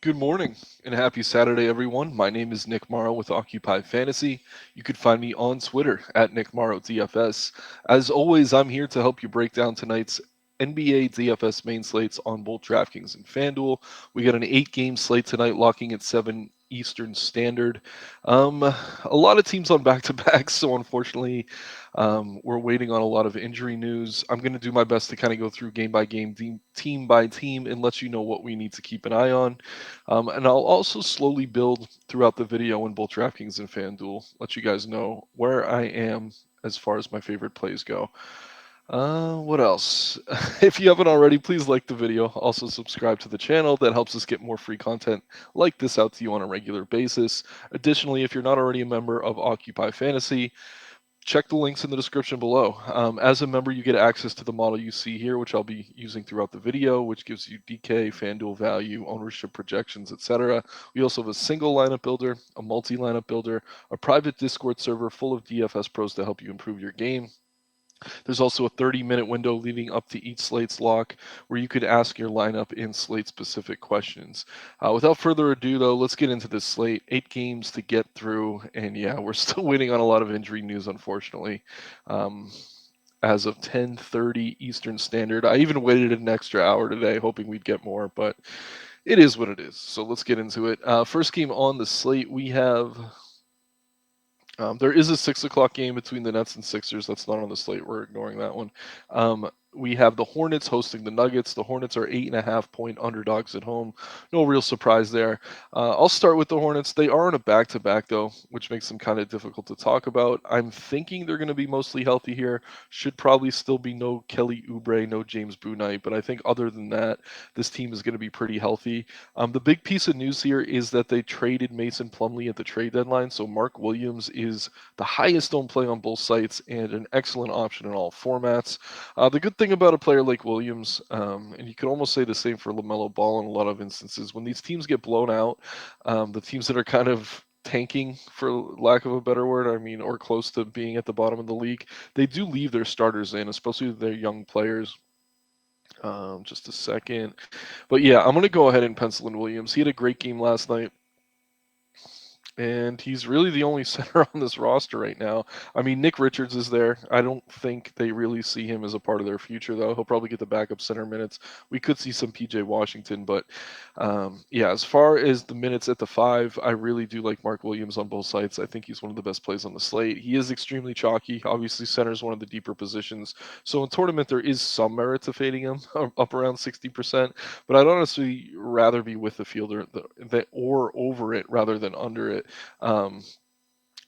Good morning and happy Saturday, everyone. My name is Nick Marro with Occupy Fantasy. You can find me on Twitter at Nick Marro DFS. As always, I'm here to help you break down tonight's NBA DFS main slates on both DraftKings and FanDuel. We got an 8 game slate tonight, locking at 7 Eastern Standard. A lot of teams on back to backs, so unfortunately, we're waiting on a lot of injury news. I'm going to do my best to kind of go through game by game, team by team, and let you know what we need to keep an eye on. And I'll also slowly build throughout the video in both DraftKings and FanDuel, let you guys know where I am as far as my favorite plays go. What else? If you haven't already, please like the video. Also, subscribe to the channel. That helps us get more free content like this out to you on a regular basis. Additionally, if you're not already a member of Occupy Fantasy, check the links in the description below. As a member, you get access to the model you see here, which I'll be using throughout the video, which gives you DK, FanDuel value, ownership projections, etc. We also have a single lineup builder, a multi lineup builder, a private Discord server full of DFS pros to help you improve your game. There's also a 30-minute window leading up to each slate's lock where you could ask your lineup in slate specific questions. Without further ado, though, let's get into this slate. 8 games to get through, and yeah, we're still waiting on a lot of injury news, unfortunately. Um, as of 10:30 Eastern Standard, I even waited an extra hour today, hoping we'd get more, but it is what it is. So let's get into it. First game on the slate, we have there is a 6 o'clock game between the Nets and Sixers. That's not on the slate. We're ignoring that one. We have the Hornets hosting the Nuggets. The Hornets are 8.5 point underdogs at home. No real surprise there. I'll start with the Hornets. They are on a back-to-back though, which makes them kind of difficult to talk about. I'm thinking they're going to be mostly healthy here. Should probably still be no Kelly Oubre, no James Bouknight, but I think other than that, this team is going to be pretty healthy. The big piece of news here is that they traded Mason Plumlee at the trade deadline, so Mark Williams is the highest owned play on both sites and an excellent option in all formats. The good thing about a player like Williams, and you could almost say the same for LaMelo Ball in a lot of instances, when these teams get blown out, the teams that are kind of tanking, for lack of a better word, I mean, or close to being at the bottom of the league, they do leave their starters in, especially their young players. Just a second. But yeah, I'm going to go ahead and pencil in Williams. He had a great game last night. And he's really the only center on this roster right now. I mean, Nick Richards is there. I don't think they really see him as a part of their future, though. He'll probably get the backup center minutes. We could see some PJ Washington, but yeah, as far as the minutes at the 5, I really do like Mark Williams on both sides. I think he's one of the best plays on the slate. He is extremely chalky. Obviously, center is one of the deeper positions. So in tournament, there is some merit to fading him up around 60%, but I'd honestly rather be with the fielder or over it rather than under it. um,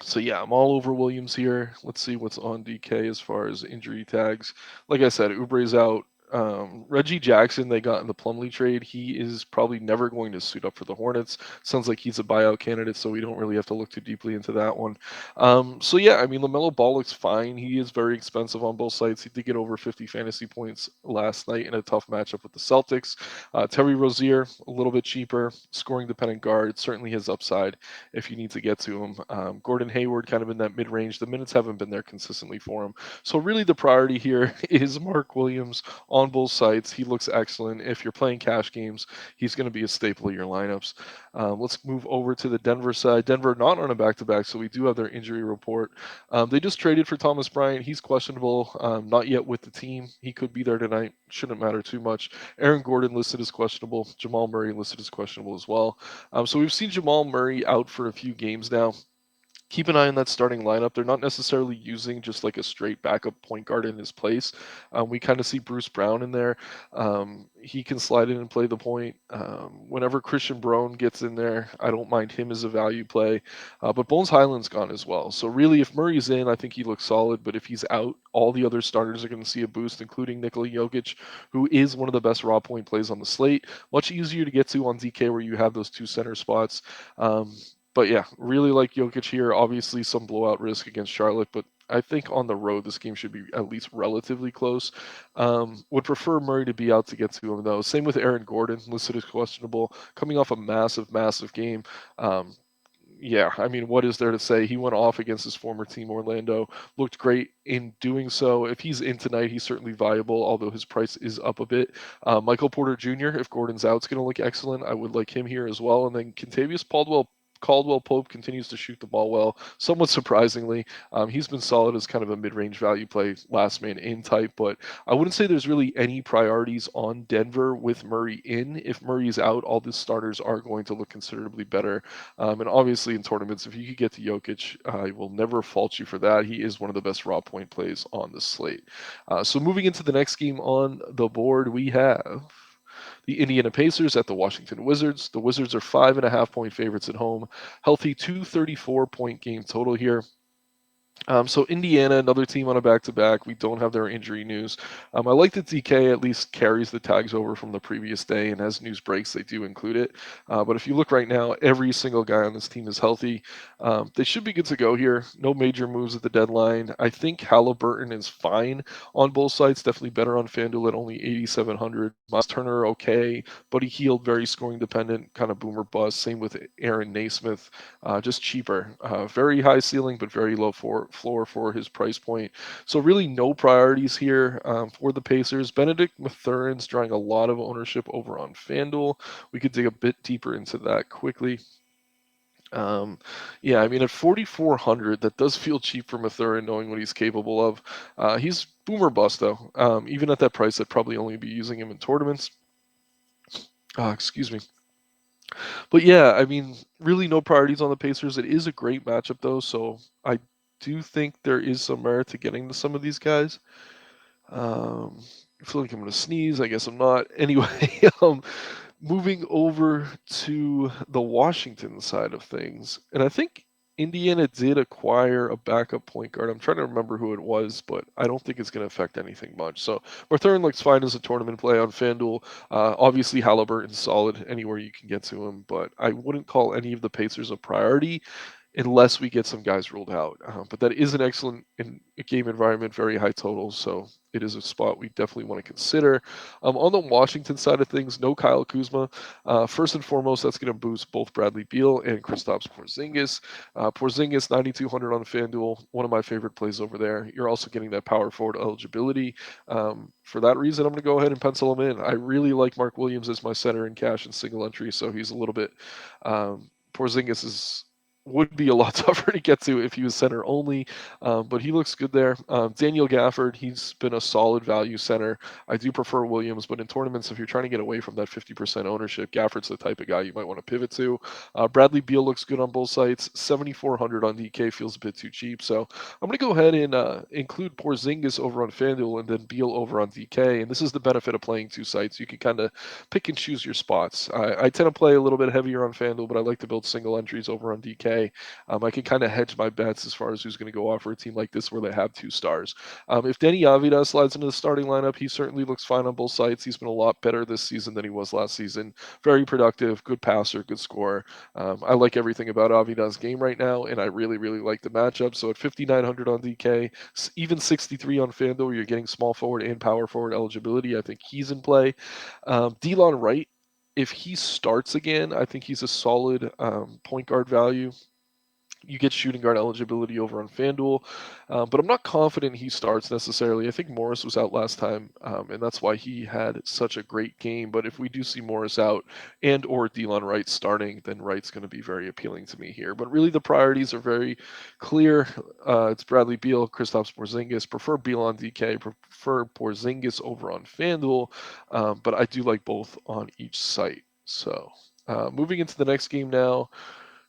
so yeah, I'm all over Williams here. Let's see what's on DK as far as injury tags. Like I said, Oubre's out. Reggie Jackson they got in the Plumlee trade. He is probably never going to suit up for the Hornets. Sounds like he's a buyout candidate, so we don't really have to look too deeply into that one. So yeah, I mean LaMelo Ball looks fine. He is very expensive on both sides. He did get over 50 fantasy points last night in a tough matchup with the Celtics. Terry Rozier a little bit cheaper, scoring dependent guard. Certainly his upside if you need to get to him. Gordon Hayward kind of in that mid range. The minutes haven't been there consistently for him. So really the priority here is Mark Williams on both sides. He looks excellent. If you're playing cash games, he's going to be a staple of your lineups. Let's move over to the Denver side. Denver not on a back-to-back, so we do have their injury report. They just traded for Thomas Bryant. He's questionable, not yet with the team. He could be there tonight. Shouldn't matter too much. Aaron Gordon listed as questionable. Jamal Murray listed as questionable as well. So we've seen Jamal Murray out for a few games now. Keep an eye on that starting lineup. They're not necessarily using just like a straight backup point guard in his place. We kind of see Bruce Brown in there. He can slide in and play the point. Whenever Christian Brown gets in there, I don't mind him as a value play. But Bones Highland's gone as well. So really, if Murray's in, I think he looks solid. But if he's out, all the other starters are going to see a boost, including Nikola Jokic, who is one of the best raw point plays on the slate. Much easier to get to on DK where you have those two center spots. But yeah, really like Jokic here. Obviously, some blowout risk against Charlotte, but I think on the road this game should be at least relatively close. Would prefer Murray to be out to get to him though. Same with Aaron Gordon, listed as questionable, coming off a massive game. Um, yeah, I mean, what is there to say? He went off against his former team, Orlando, looked great in doing so. If he's in tonight, he's certainly viable, although his price is up a bit. Michael Porter Jr., if Gordon's out, is going to look excellent. I would like him here as well. And then Contavious Caldwell Pope continues to shoot the ball well, somewhat surprisingly. He's been solid as kind of a mid-range value play, last man in type, but I wouldn't say there's really any priorities on Denver with Murray in. If Murray's out, all the starters are going to look considerably better. And obviously in tournaments, if you could get to Jokic, I will never fault you for that. He is one of the best raw point plays on the slate. So moving into the next game on the board, we have the Indiana Pacers at the Washington Wizards. The Wizards are 5.5 point favorites at home. Healthy 234 point game total here. So Indiana, another team on a back-to-back. We don't have their injury news. I like that DK at least carries the tags over from the previous day, and as news breaks, they do include it. But if you look right now, every single guy on this team is healthy. They should be good to go here. No major moves at the deadline. I think Halliburton is fine on both sides. Definitely better on FanDuel at only 8,700. Miles Turner, okay. Buddy Hield, very scoring dependent, kind of boomer bust. Same with Aaron Naismith, just cheaper. Very high ceiling, but very low floor for his price point. So really no priorities here for the Pacers. Benedict Mathurin's drawing a lot of ownership over on FanDuel. We could dig a bit deeper into that quickly. Yeah, I mean, at 4,400, that does feel cheap for Mathurin, knowing what he's capable of. He's boomer bust, though. Even at that price, I'd probably only be using him in tournaments. Excuse me. But yeah, I mean, really no priorities on the Pacers. It is a great matchup, though, so I do think there is some merit to getting to some of these guys. I feel like I'm going to sneeze. I guess I'm not. Anyway, moving over to the Washington side of things, and I think Indiana did acquire a backup point guard. I'm trying to remember who it was, but I don't think it's going to affect anything much. So Mathurin looks fine as a tournament play on FanDuel. Obviously, Halliburton's solid anywhere you can get to him, but I wouldn't call any of the Pacers a priority unless we get some guys ruled out. But that is an excellent game environment, very high totals, so it is a spot we definitely want to consider. On the Washington side of things, no Kyle Kuzma. First and foremost, that's going to boost both Bradley Beal and Kristaps Porzingis. Porzingis, 9,200 on FanDuel, one of my favorite plays over there. You're also getting that power forward eligibility. For that reason, I'm going to go ahead and pencil him in. I really like Mark Williams as my center in cash and single entry, so he's a little bit. Porzingis would be a lot tougher to get to if he was center only, but he looks good there. Daniel Gafford, he's been a solid value center. I do prefer Williams, but in tournaments, if you're trying to get away from that 50% ownership, Gafford's the type of guy you might want to pivot to. Bradley Beal looks good on both sides. 7,400 on DK feels a bit too cheap, so I'm going to go ahead and include Porzingis over on FanDuel and then Beal over on DK, and this is the benefit of playing two sites. You can kind of pick and choose your spots. I tend to play a little bit heavier on FanDuel, but I like to build single entries over on DK. I can kind of hedge my bets as far as who's going to go off for a team like this where they have two stars. If Denny Avila slides into the starting lineup, he certainly looks fine on both sides. He's been a lot better this season than he was last season. Very productive, good passer, good scorer. I like everything about Avila's game right now, and I really, really like the matchup. So at 5,900 on DK, even 63 on FanDuel, you're getting small forward and power forward eligibility. I think he's in play. Delon Wright, if he starts again, I think he's a solid point guard value. You get shooting guard eligibility over on FanDuel, but I'm not confident he starts necessarily. I think Morris was out last time, and that's why he had such a great game. But if we do see Morris out and or Delon Wright starting, then Wright's going to be very appealing to me here. But really, the priorities are very clear. It's Bradley Beal, Kristaps Porzingis. Prefer Beal on DK. Prefer Porzingis over on FanDuel, but I do like both on each site. So moving into the next game now.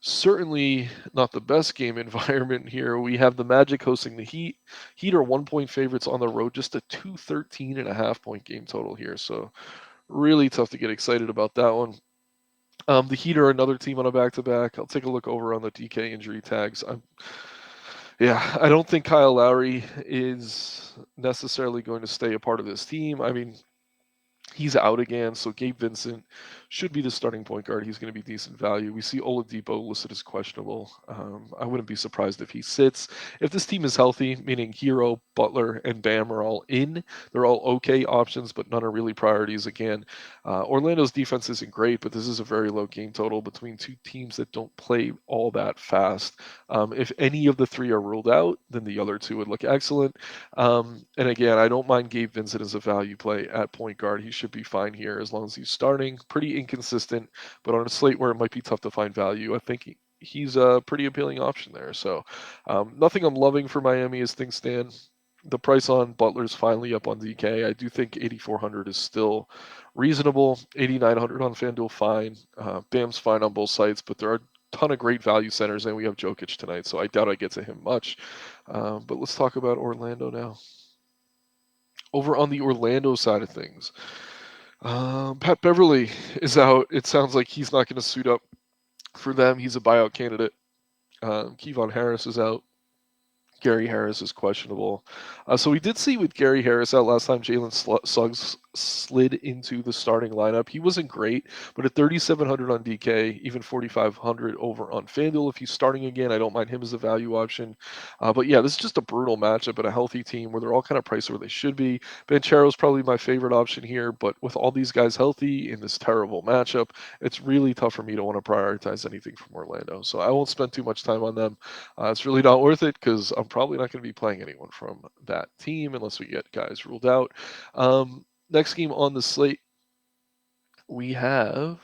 Certainly not the best game environment here. We have the Magic hosting the Heat. Heat are 1 point favorites on the road, just a 213.5 point game total here. So really tough to get excited about that one. The Heat are another team on a back-to-back. I'll take a look over on the DK injury tags. I don't think Kyle Lowry is necessarily going to stay a part of this team. I mean, he's out again, so Gabe Vincent should be the starting point guard. He's going to be decent value. We see Oladipo listed as questionable. I wouldn't be surprised if he sits. If this team is healthy, meaning Hero, Butler, and Bam are all in. They're all okay options, but none are really priorities. Again, Orlando's defense isn't great, but this is a very low game total between two teams that don't play all that fast. If any of the three are ruled out, then the other two would look excellent. And again, I don't mind Gabe Vincent as a value play at point guard. He should be fine here as long as he's starting. Pretty inconsistent, but on a slate where it might be tough to find value, I think he's a pretty appealing option there. So nothing I'm loving for Miami as things stand. The price on Butler's finally up on DK. I do think 8,400 is still reasonable. 8,900 on FanDuel, fine. Bam's fine on both sites, but there are a ton of great value centers, and we have Jokic tonight, so I doubt I get to him much. But let's talk about Orlando now. Over on the Orlando side of things, Pat Beverly is out. It sounds like he's not going to suit up for them. He's a buyout candidate. Kevon Harris is out. Gary Harris is questionable. So we did see with Gary Harris out last time, Jalen Suggs slid into the starting lineup. He wasn't great, but at 3,700 on DK, even 4,500 over on FanDuel. If he's starting again, I don't mind him as a value option. But yeah, this is just a brutal matchup at a healthy team where they're all kind of priced where they should be. Banchero's probably my favorite option here, but with all these guys healthy in this terrible matchup, it's really tough for me to want to prioritize anything from Orlando. So I won't spend too much time on them. It's really not worth it because I'm probably not going to be playing anyone from that team unless we get guys ruled out. Next game on the slate, we have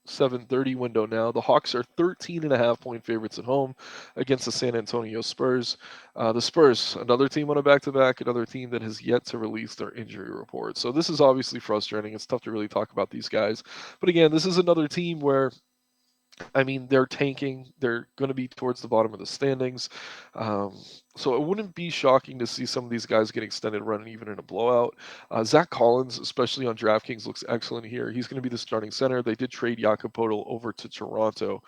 7:30 window now. The Hawks are 13.5-point favorites at home against the San Antonio Spurs. The Spurs, another team on a back-to-back, another team that has yet to release their injury report. So this is obviously frustrating. It's tough to really talk about these guys. But again, this is another team where I mean, they're tanking. They're going to be towards the bottom of the standings. Um, so it wouldn't be shocking to see some of these guys get extended run even in a blowout. Zach Collins, especially on DraftKings, looks excellent here. He's going to be the starting center. They did trade Jakob Poeltl over to Toronto.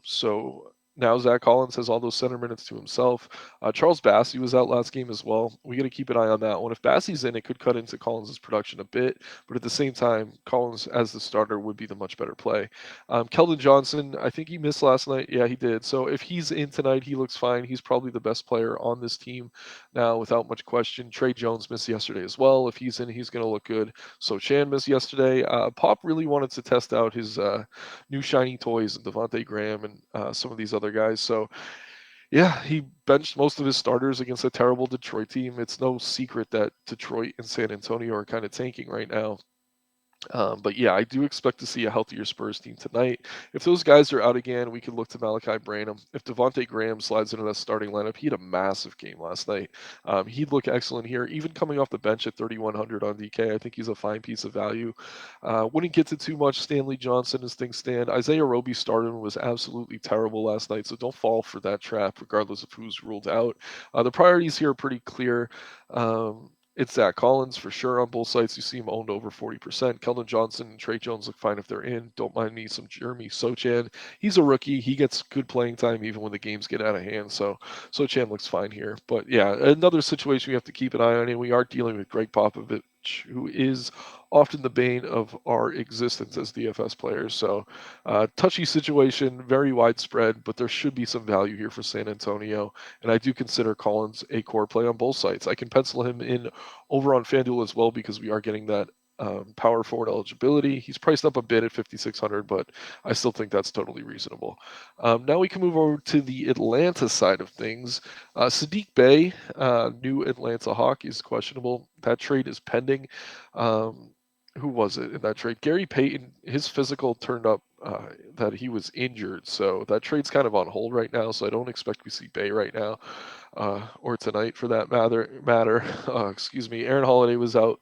So now Zach Collins has all those center minutes to himself. Charles Bassey was out last game as well. We got to keep an eye on that one. If Bassey's in, it could cut into Collins' production a bit. But at the same time, Collins as the starter would be the much better play. Keldon Johnson, I think he missed last night. Yeah, he did. So if he's in tonight, he looks fine. He's probably the best player on this team now, without much question. Trey Jones missed yesterday as well. If he's in, he's going to look good. So Chan missed yesterday. Pop really wanted to test out his new shiny toys and Devontae Graham and some of these other guys. So yeah, he benched most of his starters against a terrible Detroit team. It's no secret that Detroit and San Antonio are kind of tanking right now. But yeah, I do expect to see a healthier Spurs team tonight. If those guys are out again, we can look to Malachi Branham. If Devontae Graham slides into that starting lineup, he had a massive game last night. He'd look excellent here, even coming off the bench at 3,100 on DK. I think he's a fine piece of value. Wouldn't get to too much Stanley Johnson as things stand. Isaiah Roby started and was absolutely terrible last night, so don't fall for that trap, regardless of who's ruled out. The priorities here are pretty clear. It's Zach Collins for sure on both sites. You see him owned over 40%. Keldon Johnson and Trey Jones look fine if they're in. Don't mind me some Jeremy Sochan. He's a rookie. He gets good playing time even when the games get out of hand. So Sochan looks fine here. But yeah, another situation we have to keep an eye on, and we are dealing with Greg Popovich, who is often the bane of our existence as DFS players. So touchy situation, very widespread, but there should be some value here for San Antonio. And I do consider Collins a core play on both sites. I can pencil him in over on FanDuel as well because we are getting that power forward eligibility. He's priced up a bit at 5,600, but I still think that's totally reasonable. Now we can move over to the Atlanta side of things. Sadiq Bey, new Atlanta Hawk, is questionable. That trade is pending. Who was it in that trade? Gary Payton, his physical turned up that he was injured, so that trade's kind of on hold right now. So I don't expect we see Bay right now or tonight for that matter. Excuse me. Aaron Holiday was out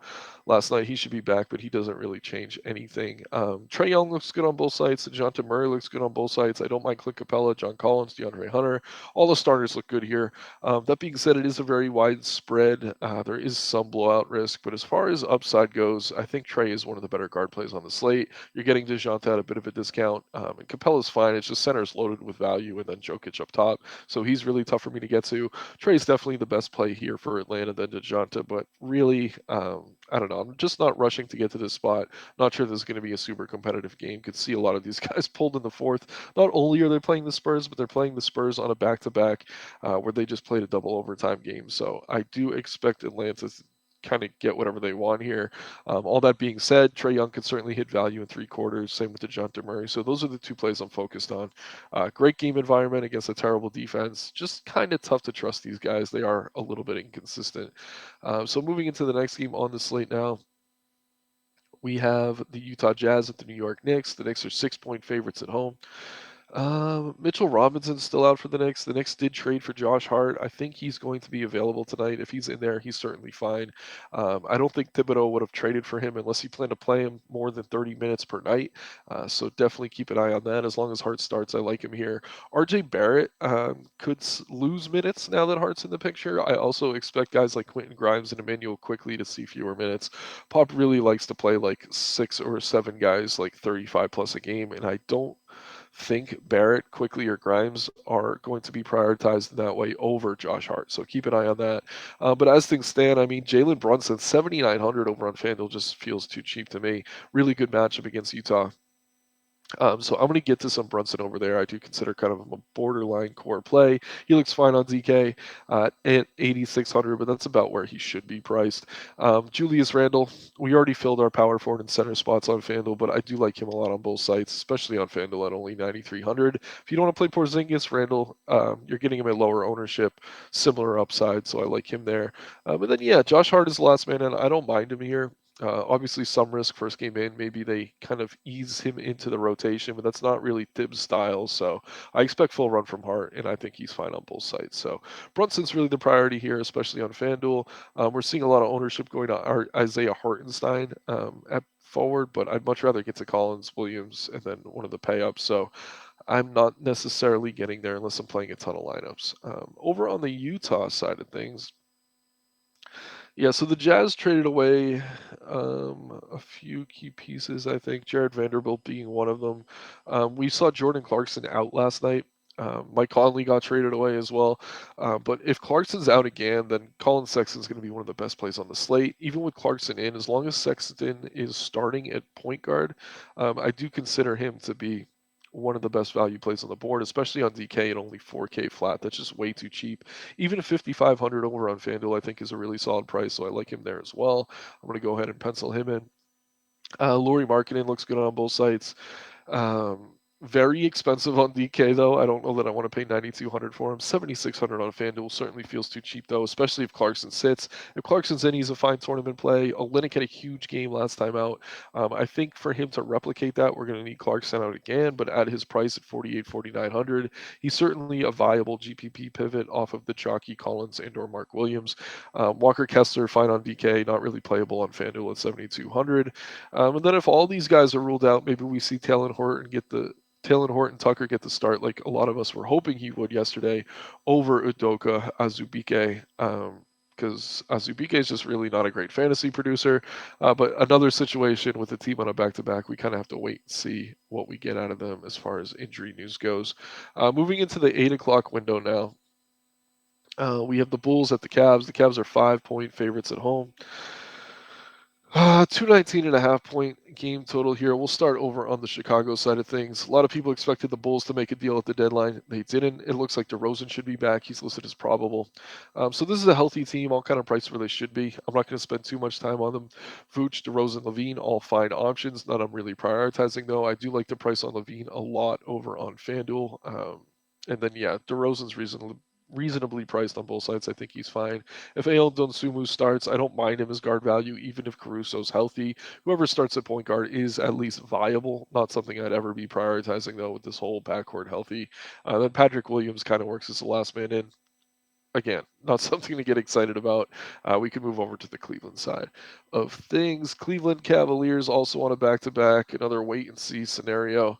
last night. He should be back, but he doesn't really change anything. Trae Young looks good on both sides. DeJounte Murray looks good on both sides. I don't mind Clint Capella, John Collins, DeAndre Hunter. All the starters look good here. That being said, it is a very wide spread. There is some blowout risk, but as far as upside goes, I think Trae is one of the better guard plays on the slate. You're getting DeJounte at a bit of a discount, and Capella's fine. It's just center's loaded with value, and then Jokic up top, so he's really tough for me to get to. Trae's definitely the best play here for Atlanta than DeJounte, but really I don't know. I'm just not rushing to get to this spot. Not sure this is going to be a super competitive game. Could see a lot of these guys pulled in the fourth. Not only are they playing the Spurs, but they're playing the Spurs on a back-to-back where they just played a double overtime game. So I do expect Atlanta to kind of get whatever they want here. All that being said, Trae Young could certainly hit value in three quarters. Same with DeJounte Murray. So those are the two plays I'm focused on. Great game environment against a terrible defense. Just kind of tough to trust these guys. They are a little bit inconsistent. So moving into the next game on the slate now, we have the Utah Jazz at the New York Knicks. The Knicks are 6-point favorites at home. Mitchell Robinson's still out for the Knicks. The Knicks did trade for Josh Hart. I think he's going to be available tonight. If he's in there, he's certainly fine. I don't think Thibodeau would have traded for him unless he planned to play him more than 30 minutes per night. So definitely keep an eye on that. As long as Hart starts, I like him here. RJ Barrett could lose minutes now that Hart's in the picture. I also expect guys like Quentin Grimes and Emmanuel quickly to see fewer minutes. Pop really likes to play like 6 or 7 guys like 35 plus a game, and I don't think Barrett, Quickly, or Grimes are going to be prioritized in that way over Josh Hart. So keep an eye on that. But as things stand, I mean, Jalen Brunson, 7,900 over on FanDuel just feels too cheap to me. Really good matchup against Utah. So I'm going to get to some Brunson over there. I do consider kind of a borderline core play. He looks fine on DK at 8,600, but that's about where he should be priced. Julius Randle, we already filled our power forward and center spots on FanDuel, but I do like him a lot on both sites, especially on FanDuel at only 9,300. If you don't want to play Porzingis, Randle, you're getting him at lower ownership, similar upside, so I like him there. And then, yeah, Josh Hart is the last man, and I don't mind him here. Obviously, some risk first game in. Maybe they kind of ease him into the rotation, but that's not really Thibs' style. So I expect full run from Hart, and I think he's fine on both sides. So Brunson's really the priority here, especially on FanDuel. We're seeing a lot of ownership going to Isaiah Hartenstein at forward, but I'd much rather get to Collins, Williams, and then one of the pay ups. So I'm not necessarily getting there unless I'm playing a ton of lineups. Over on the Utah side of things, yeah, so the Jazz traded away a few key pieces, I think, Jared Vanderbilt being one of them. We saw Jordan Clarkson out last night. Mike Conley got traded away as well. But if Clarkson's out again, then Colin Sexton's going to be one of the best plays on the slate. Even with Clarkson in, as long as Sexton is starting at point guard, I do consider him to be one of the best value plays on the board, especially on DK at only 4K flat. That's just way too cheap. Even 5,500 over on FanDuel, I think, is a really solid price, so I like him there as well. I'm going to go ahead and pencil him in. Laurie Markkinen looks good on both sites. Um, Very expensive on DK though. I don't know that I want to pay 9,200 for him. 7,600 on FanDuel certainly feels too cheap though, especially if Clarkson sits. If Clarkson's in, he's a fine tournament play. Olynyk had a huge game last time out. I think for him to replicate that, we're going to need Clarkson out again. But at his price at 48, 4,900, he's certainly a viable GPP pivot off of the chalky Collins and/or Mark Williams. Walker Kessler fine on DK, not really playable on FanDuel at 7,200. And then if all these guys are ruled out, maybe we see Taylor Horton Tucker get the start like a lot of us were hoping he would yesterday over Udoka Azubike. Because Azubike is just really not a great fantasy producer. But another situation with the team on a back-to-back, we kind of have to wait and see what we get out of them as far as injury news goes. Moving into the 8 o'clock window now, we have the Bulls at the Cavs. The Cavs are 5-point favorites at home. 219.5 point game total here. We'll start over on the Chicago side of things. A lot of people expected the Bulls to make a deal at the deadline. They didn't. It looks like DeRozan should be back. He's listed as probable. So this is a healthy team, all kind of priced where they should be. I'm not going to spend too much time on them. Vooch, DeRozan, Levine, all fine options. None I'm really prioritizing though. I do like the price on Levine a lot over on FanDuel. And then yeah, DeRozan's reasonably priced on both sides. I think he's fine. If A.L. Donsumu starts, I don't mind him as guard value, even if Caruso's healthy. Whoever starts at point guard is at least viable. Not something I'd ever be prioritizing, though, with this whole backcourt healthy. Then Patrick Williams kind of works as the last man in. Again, not something to get excited about. We can move over to the Cleveland side of things. Cleveland Cavaliers also on a back-to-back, another wait-and-see scenario.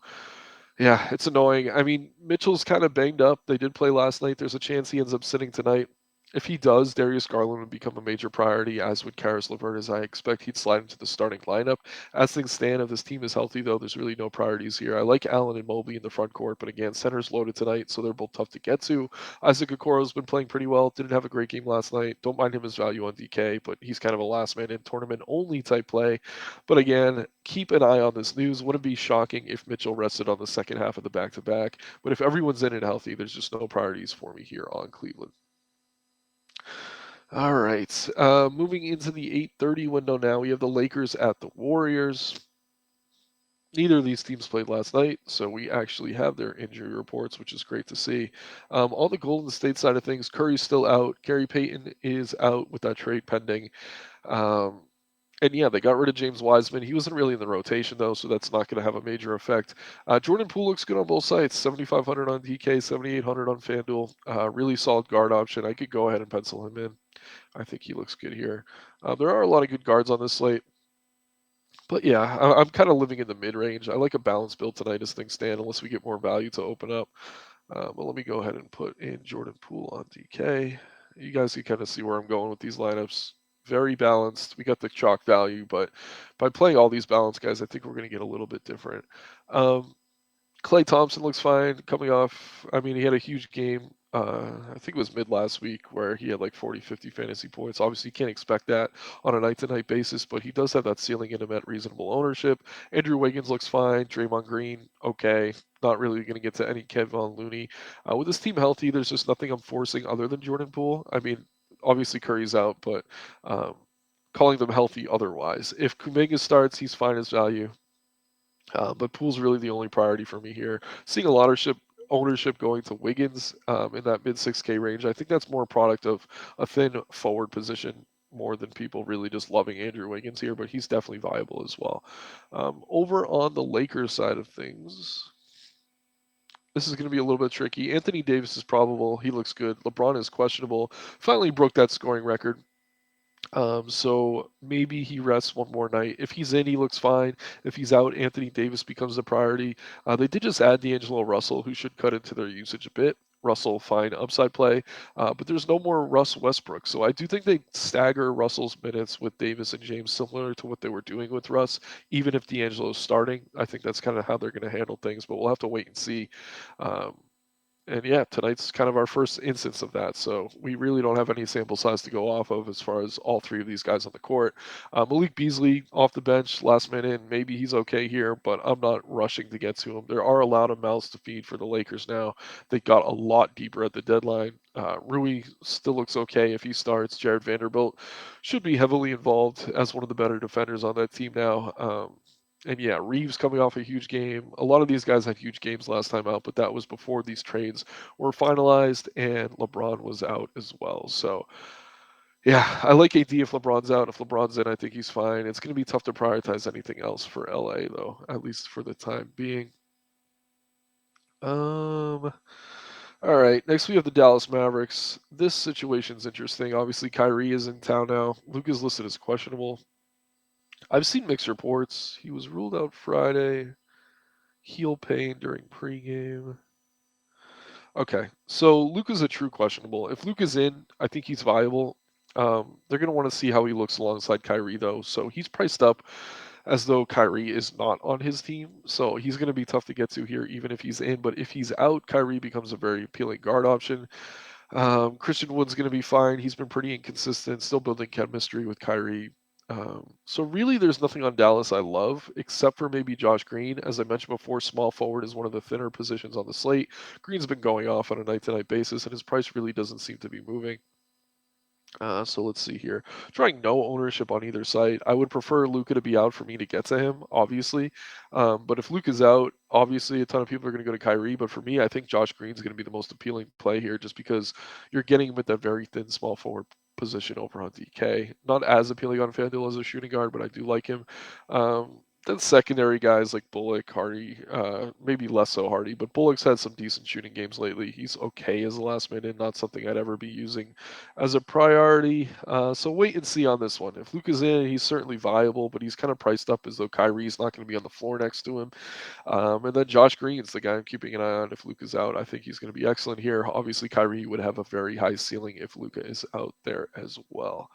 Yeah, it's annoying. I mean, Mitchell's kind of banged up. They did play last night. There's a chance he ends up sitting tonight. If he does, Darius Garland would become a major priority, as would Karis LeVert, as I expect he'd slide into the starting lineup. As things stand, if this team is healthy, though, there's really no priorities here. I like Allen and Mobley in the front court, but again, center's loaded tonight, so they're both tough to get to. Isaac Okoro's been playing pretty well. Didn't have a great game last night. Don't mind him as value on DK, but he's kind of a last man in tournament only type play. But again, keep an eye on this news. Wouldn't be shocking if Mitchell rested on the second half of the back to back. But if everyone's in and healthy, there's just no priorities for me here on Cleveland. All right. Moving into the 8:30 window now, we have the Lakers at the Warriors. Neither of these teams played last night, so we actually have their injury reports, which is great to see. On the Golden State side of things, Curry's still out. Gary Payton is out with that trade pending. Um, and yeah, they got rid of James Wiseman. He wasn't really in the rotation though, so that's not going to have a major effect. Jordan Poole looks good on both sides. 7,500 on DK, 7,800 on FanDuel. Really solid guard option. I could go ahead and pencil him in. I think he looks good here. There are a lot of good guards on this slate. But yeah, I'm kind of living in the mid range. I like a balanced build tonight as things stand, unless we get more value to open up. But let me go ahead and put in Jordan Poole on DK. You guys can kind of see where I'm going with these lineups. Very balanced. We got the chalk value, but by playing all these balanced guys, I think we're going to get a little bit different. Um, Clay Thompson looks fine coming off. I mean, he had a huge game. I think it was mid last week where he had like 40, 50 fantasy points. Obviously, you can't expect that on a night to night basis, but he does have that ceiling in him at reasonable ownership. Andrew Wiggins looks fine. Draymond Green, okay. Not really going to get to any Kevin Looney. With this team healthy, there's just nothing I'm forcing other than Jordan Poole. I mean, obviously Curry's out, but um, calling them healthy otherwise. If Kuminga starts, he's fine as value. But Poole's really the only priority for me here. Seeing a lot of ownership going to Wiggins in that mid 6K range, I think that's more a product of a thin forward position more than people really just loving Andrew Wiggins here, but he's definitely viable as well. Over on the Lakers side of things, this is going to be a little bit tricky. Anthony Davis is probable. He looks good. LeBron is questionable. Finally broke that scoring record. So maybe he rests one more night. If he's in, he looks fine. If he's out, Anthony Davis becomes the priority. They did just add D'Angelo Russell, who should cut into their usage a bit. Russell, fine upside play, but there's no more Russ Westbrook. So I do think they stagger Russell's minutes with Davis and James, similar to what they were doing with Russ. Even if D'Angelo's starting, I think that's kind of how they're going to handle things. But we'll have to wait and see. Um, and yeah, tonight's kind of our first instance of that. So we really don't have any sample size to go off of as far as all three of these guys on the court. Malik Beasley off the bench, last minute, maybe he's okay here, but I'm not rushing to get to him. There are a lot of mouths to feed for the Lakers now. They got a lot deeper at the deadline. Rui still looks okay if he starts. Jared Vanderbilt should be heavily involved as one of the better defenders on that team now. And yeah, Reeves coming off a huge game. A lot of these guys had huge games last time out, but that was before these trades were finalized and LeBron was out as well. So yeah, I like AD if LeBron's out. If LeBron's in, I think he's fine. It's going to be tough to prioritize anything else for LA though, at least for the time being. Um, all right, next we have the Dallas Mavericks. This situation's interesting. Obviously, Kyrie is in town now. Luke is listed as questionable. I've seen mixed reports. He was ruled out Friday. Heel pain during pregame. Okay, so Luke is a true questionable. If Luke is in, I think he's viable. They're going to want to see how he looks alongside Kyrie, though. So he's priced up as though Kyrie is not on his team. So he's going to be tough to get to here, even if he's in. But if he's out, Kyrie becomes a very appealing guard option. Christian Wood's going to be fine. He's been pretty inconsistent, still building chemistry with Kyrie. So really, there's nothing on Dallas I love except for maybe Josh Green. As I mentioned before, small forward is one of the thinner positions on the slate. Green's been going off on a night-to-night basis, and his price really doesn't seem to be moving. So let's see here. Trying no ownership on either side. I would prefer Luka to be out for me to get to him, obviously. But if Luka's out, obviously a ton of people are going to go to Kyrie. But for me, I think Josh Green's going to be the most appealing play here, just because you're getting him at that very thin small forward position over on DK. Not as appealing on FanDuel as a shooting guard, but I do like him. Then secondary guys like Bullock, Hardy, maybe less so Hardy, but Bullock's had some decent shooting games lately. He's okay as a last minute, not something I'd ever be using as a priority. So wait and see on this one. If Luka's in, he's certainly viable, but he's kind of priced up as though Kyrie's not going to be on the floor next to him. And then Josh Green's the guy I'm keeping an eye on if Luka's out. I think he's going to be excellent here. Obviously, Kyrie would have a very high ceiling if Luka is out there as well.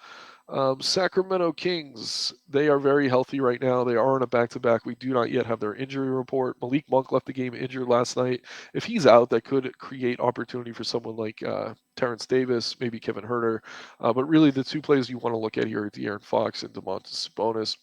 Sacramento Kings, they are very healthy right now. They are on a back-to-back. We do not yet have their injury report. Malik Monk left the game injured last night. If he's out, that could create opportunity for someone like Terrence Davis, maybe Kevin Huerter. But really, the two players you want to look at here are De'Aaron Fox and Domantas Sabonis.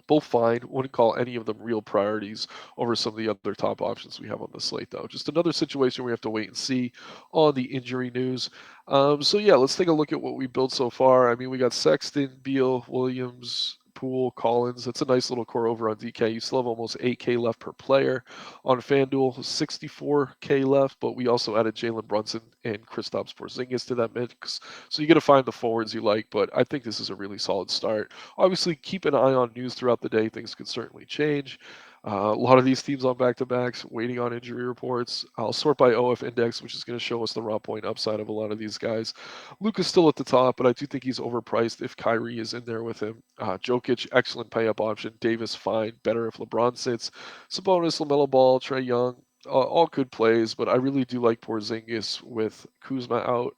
Both fine. Wouldn't call any of them real priorities over some of the other top options we have on the slate, though. Just another situation we have to wait and see on the injury news. So yeah, let's take a look at what we built so far. I mean, we got Sexton, Beal, Williams, Poole, Collins. That's a nice little core over on DK. You still have almost 8K left per player. On FanDuel, 64K left, but we also added Jalen Brunson and Kristaps Porzingis to that mix. So you got to find the forwards you like, but I think this is a really solid start. Obviously, keep an eye on news throughout the day. Things could certainly change. A lot of these teams on back-to-backs, waiting on injury reports. I'll sort by OF index, which is going to show us the raw point upside of a lot of these guys. Luka's still at the top, but I do think he's overpriced if Kyrie is in there with him. Jokic, excellent pay-up option. Davis, fine. Better if LeBron sits. Sabonis, LaMelo Ball, Trae Young, all good plays, but I really do like Porzingis with Kuzma out.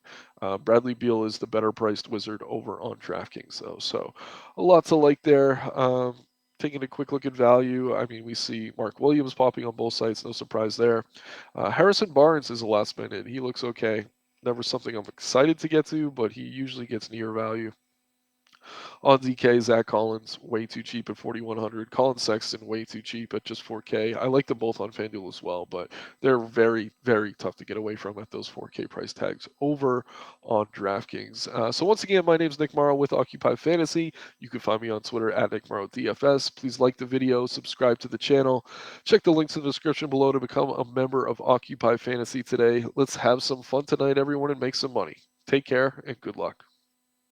Bradley Beal is the better priced wizard over on DraftKings, though. So a lot to like there. Taking a quick look at value, I mean, we see Mark Williams popping on both sides, no surprise there. Harrison Barnes is a last minute. He looks okay. Never something I'm excited to get to, but he usually gets near value. On DK, Zach Collins, way too cheap at 4,100. Colin Sexton, way too cheap at just 4K. I like them both on FanDuel as well, but they're very, very tough to get away from at those 4K price tags over on DraftKings. So once again, my name is Nick Marro with Occupy Fantasy. You can find me on Twitter at Nick Marro DFS. Please like the video, subscribe to the channel. Check the links in the description below to become a member of Occupy Fantasy today. Let's have some fun tonight, everyone, and make some money. Take care and good luck.